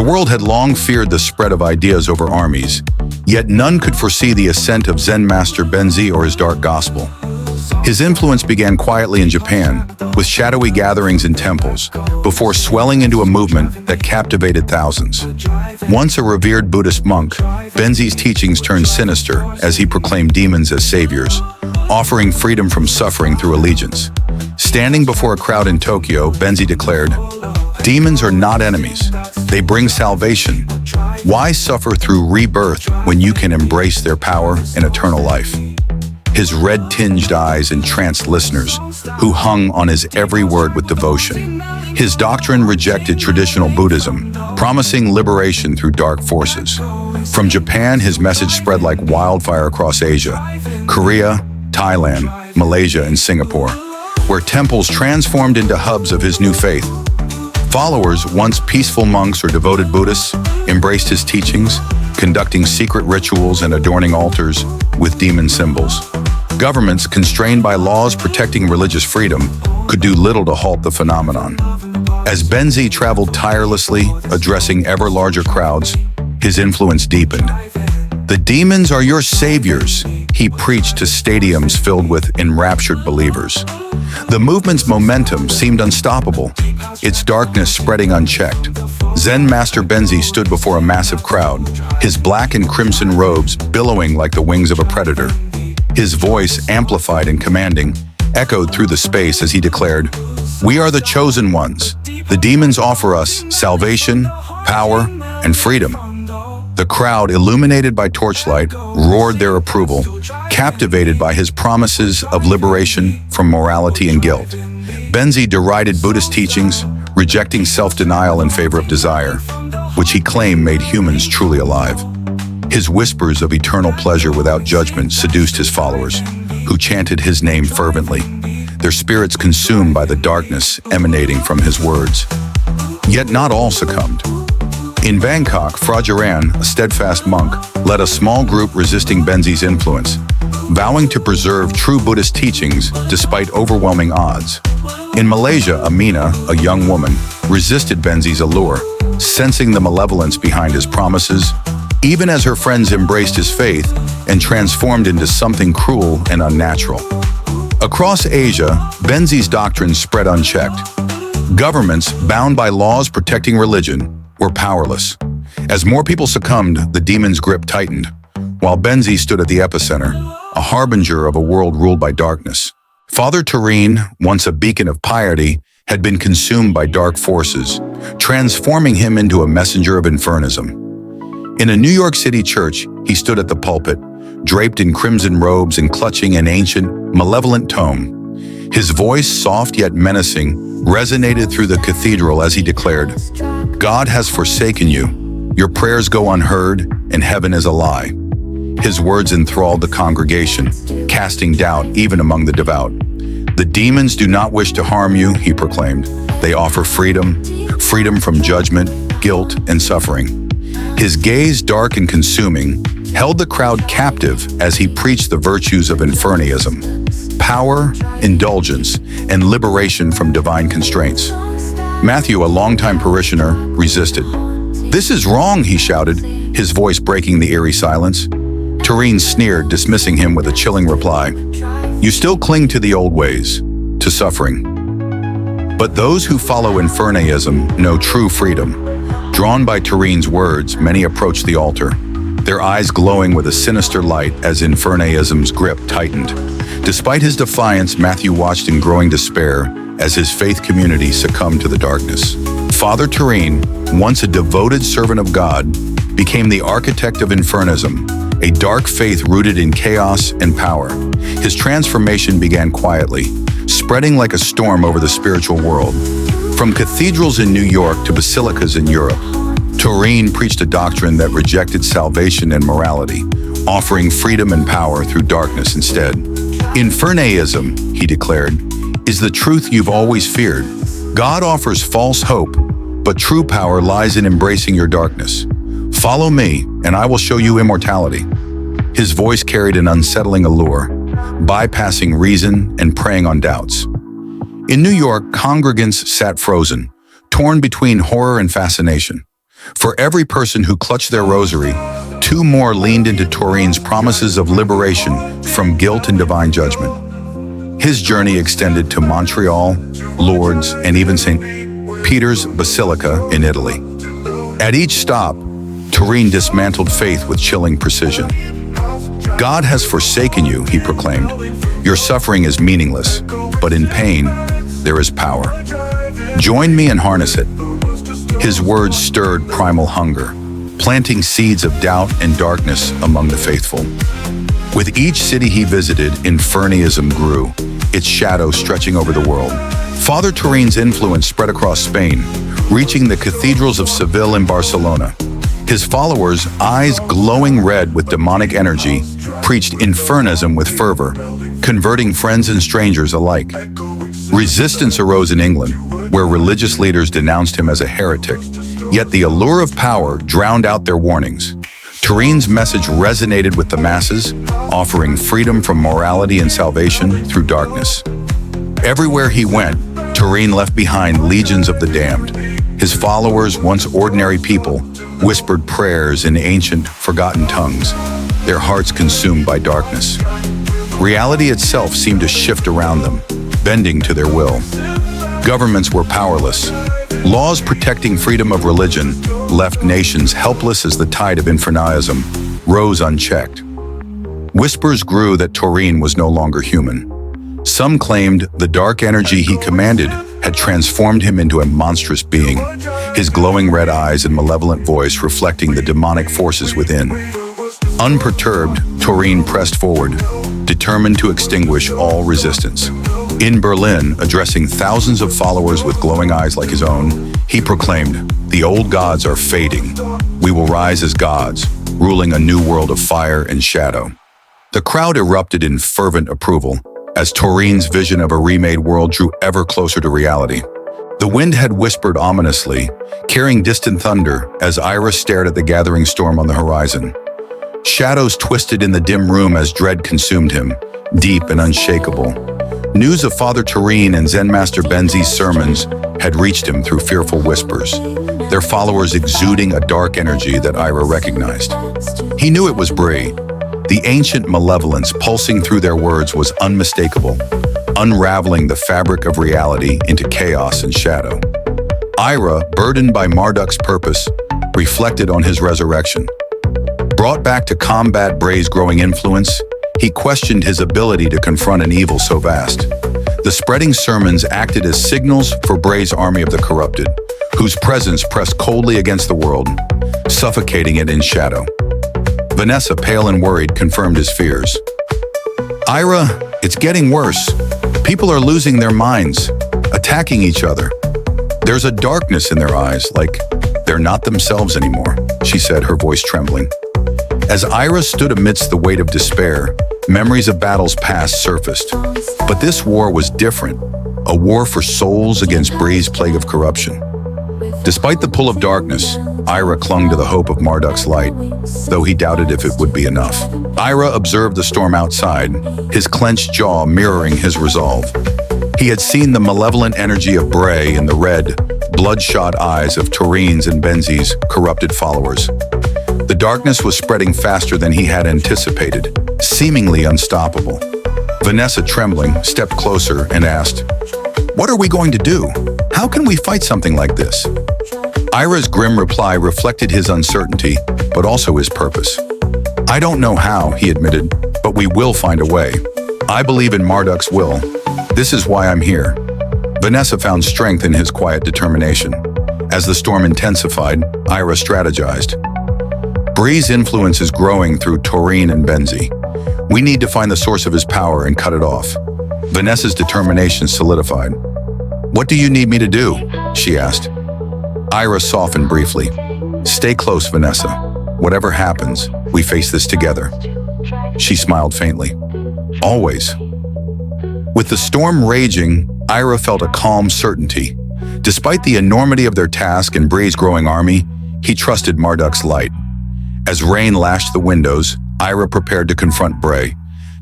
world had long feared the spread of ideas over armies, yet none could foresee the ascent of Zen master Benzi or his dark gospel. His influence began quietly in Japan, with shadowy gatherings in temples, before swelling into a movement that captivated thousands. Once a revered Buddhist monk, Benzi's teachings turned sinister as he proclaimed demons as saviors, offering freedom from suffering through allegiance. Standing before a crowd in Tokyo, Benzi declared, "Demons are not enemies. They bring salvation. Why suffer through rebirth when you can embrace their power and eternal life?" His red-tinged eyes entranced listeners, who hung on his every word with devotion. His doctrine rejected traditional Buddhism, promising liberation through dark forces. From Japan, his message spread like wildfire across Asia, Korea, Thailand, Malaysia, and Singapore, where temples transformed into hubs of his new faith. Followers, once peaceful monks or devoted Buddhists, embraced his teachings, conducting secret rituals and adorning altars with demon symbols. Governments, constrained by laws protecting religious freedom, could do little to halt the phenomenon. As Benzi traveled tirelessly, addressing ever larger crowds, his influence deepened. "The demons are your saviors," he preached to stadiums filled with enraptured believers. The movement's momentum seemed unstoppable, its darkness spreading unchecked. Zen Master Benzi stood before a massive crowd, his black and crimson robes billowing like the wings of a predator. His voice, amplified and commanding, echoed through the space as he declared, "We are the chosen ones. The demons offer us salvation, power, and freedom." The crowd, illuminated by torchlight, roared their approval, captivated by his promises of liberation from morality and guilt. Benzi derided Buddhist teachings, rejecting self-denial in favor of desire, which he claimed made humans truly alive. His whispers of eternal pleasure without judgment seduced his followers, who chanted his name fervently, their spirits consumed by the darkness emanating from his words. Yet not all succumbed. In Bangkok, Phra Jiran, a steadfast monk, led a small group resisting Benzi's influence, vowing to preserve true Buddhist teachings despite overwhelming odds. In Malaysia, Amina, a young woman, resisted Benzi's allure, sensing the malevolence behind his promises, even as her friends embraced his faith and transformed into something cruel and unnatural. Across Asia, Benzi's doctrine spread unchecked. Governments, bound by laws protecting religion, were powerless. As more people succumbed, the demon's grip tightened, while Benzi stood at the epicenter, a harbinger of a world ruled by darkness. Father Turin, once a beacon of piety, had been consumed by dark forces, transforming him into a messenger of infernism. In a New York City church, he stood at the pulpit, draped in crimson robes and clutching an ancient, malevolent tome. His voice, soft yet menacing, resonated through the cathedral as he declared, "God has forsaken you. Your prayers go unheard, and heaven is a lie." His words enthralled the congregation, casting doubt even among the devout. "The demons do not wish to harm you," he proclaimed. "They offer freedom, freedom from judgment, guilt, and suffering." His gaze, dark and consuming, held the crowd captive as he preached the virtues of infernism: power, indulgence, and liberation from divine constraints. Matthew, a longtime parishioner, resisted. "This is wrong," he shouted, his voice breaking the eerie silence. Turin sneered, dismissing him with a chilling reply. "You still cling to the old ways, to suffering. But those who follow infernism know true freedom." Drawn by Turin's words, many approached the altar, their eyes glowing with a sinister light as infernism's grip tightened. Despite his defiance, Matthew watched in growing despair as his faith community succumbed to the darkness. Father Turin, once a devoted servant of God, became the architect of infernism, a dark faith rooted in chaos and power. His transformation began quietly, spreading like a storm over the spiritual world. From cathedrals in New York to basilicas in Europe, Turin preached a doctrine that rejected salvation and morality, offering freedom and power through darkness instead. "Infernism," he declared, "is the truth you've always feared. God offers false hope, but true power lies in embracing your darkness. Follow me, and I will show you immortality." His voice carried an unsettling allure, bypassing reason and preying on doubts. In New York, congregants sat frozen, torn between horror and fascination. For every person who clutched their rosary, two more leaned into Turin's promises of liberation from guilt and divine judgment. His journey extended to Montreal, Lourdes, and even St. Peter's Basilica in Italy. At each stop, Turin dismantled faith with chilling precision. God has forsaken you, he proclaimed. Your suffering is meaningless, but in pain, there is power. Join me and harness it. His words stirred primal hunger, planting seeds of doubt and darkness among the faithful. With each city he visited, Infernism grew, its shadow stretching over the world. Father Turin's influence spread across Spain, reaching the cathedrals of Seville and Barcelona. His followers, eyes glowing red with demonic energy, preached Infernism with fervor, converting friends and strangers alike. Resistance arose in England, where religious leaders denounced him as a heretic, yet the allure of power drowned out their warnings. Turin's message resonated with the masses, offering freedom from morality and salvation through darkness. Everywhere he went, Turin left behind legions of the damned. His followers, once ordinary people, whispered prayers in ancient, forgotten tongues, their hearts consumed by darkness. Reality itself seemed to shift around them, bending to their will. Governments were powerless. Laws protecting freedom of religion left nations helpless as the tide of Infernism rose unchecked. Whispers grew that Turin was no longer human. Some claimed the dark energy he commanded had transformed him into a monstrous being, his glowing red eyes and malevolent voice reflecting the demonic forces within. Unperturbed, Turin pressed forward, determined to extinguish all resistance. In Berlin, addressing thousands of followers with glowing eyes like his own, he proclaimed, "The old gods are fading. We will rise as gods, ruling a new world of fire and shadow." The crowd erupted in fervent approval, as Turin's vision of a remade world drew ever closer to reality. The wind had whispered ominously, carrying distant thunder as Ira stared at the gathering storm on the horizon. Shadows twisted in the dim room as dread consumed him, deep and unshakable. News of Father Turin and Zen Master Benzi's sermons had reached him through fearful whispers, their followers exuding a dark energy that Ira recognized. He knew it was Bray. The ancient malevolence pulsing through their words was unmistakable, unraveling the fabric of reality into chaos and shadow. Ira, burdened by Marduk's purpose, reflected on his resurrection. Brought back to combat Bray's growing influence, he questioned his ability to confront an evil so vast. The spreading sermons acted as signals for Bray's army of the corrupted, whose presence pressed coldly against the world, suffocating it in shadow. Vanessa, pale and worried, confirmed his fears. "Ira, it's getting worse. People are losing their minds, attacking each other. There's a darkness in their eyes, like they're not themselves anymore," she said, her voice trembling. As Ira stood amidst the weight of despair, memories of battles past surfaced. But this war was different, a war for souls against Bray's plague of corruption. Despite the pull of darkness, Ira clung to the hope of Marduk's light, though he doubted if it would be enough. Ira observed the storm outside, his clenched jaw mirroring his resolve. He had seen the malevolent energy of Bray in the red, bloodshot eyes of Turin's and Benzi's corrupted followers. The darkness was spreading faster than he had anticipated, seemingly unstoppable. Vanessa, trembling, stepped closer and asked, "What are we going to do? How can we fight something like this?" Ira's grim reply reflected his uncertainty, but also his purpose. "I don't know how," he admitted, "but we will find a way. I believe in Marduk's will. This is why I'm here." Vanessa found strength in his quiet determination. As the storm intensified, Ira strategized. Bray's influence is growing through Turin and Benzi. We need to find the source of his power and cut it off. Vanessa's determination solidified. "What do you need me to do?" she asked. Ira softened briefly. "Stay close, Vanessa. Whatever happens, we face this together." She smiled faintly. "Always." With the storm raging, Ira felt a calm certainty. Despite the enormity of their task and Bray's growing army, he trusted Marduk's light. As rain lashed the windows, Ira prepared to confront Bray,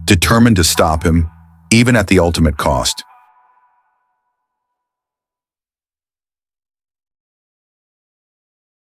determined to stop him, even at the ultimate cost.